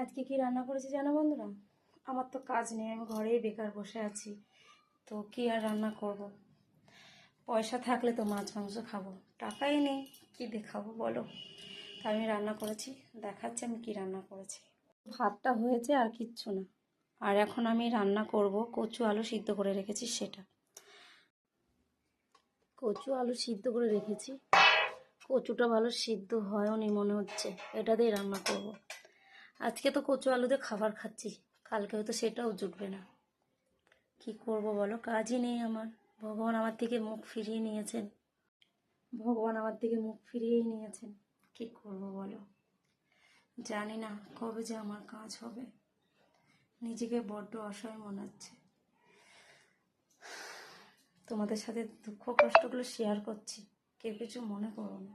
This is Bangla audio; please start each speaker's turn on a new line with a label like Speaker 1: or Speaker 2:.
Speaker 1: আজকে কি রান্না করেছি জানো বন্ধুরা? আমার তো কাজ নেই, আমি ঘরেই বেকার বসে আছি। তো কি আর রান্না করব? পয়সা থাকলে তো মাছ মাংস খাবো, টাকাই নেই, কি দেখাবো বলো? তা আমি রান্না করেছি, দেখাচ্ছি আমি কি রান্না করেছি। ভাতটা হয়েছে আর কিচ্ছু না। আর এখন আমি রান্না করব কচু আলু সিদ্ধ করে রেখেছি সেটা। কচু আলু সিদ্ধ করে রেখেছি, কচুটা ভালো সিদ্ধ হয়নি মনে হচ্ছে, এটা দিয়ে রান্না করব। আজকে তো কচু আলু দিয়ে খাবার খাচ্ছি, কালকে হয়তো সেটাও জুটবে না। কি করব বলো, কাজই নেই আমার। ভগবান আমার থেকে মুখ ফিরিয়ে নিয়েছেন, ভগবান আমার থেকে মুখ ফিরিয়েই নিয়েছেন। কি করব বলো, জানি না কবে যে আমার কাজ হবে। নিজেকে বড্ড অসহায় মনে হচ্ছে। তোমাদের সাথে দুঃখ কষ্টগুলো শেয়ার করছি, কেউ কিছু মনে করো না।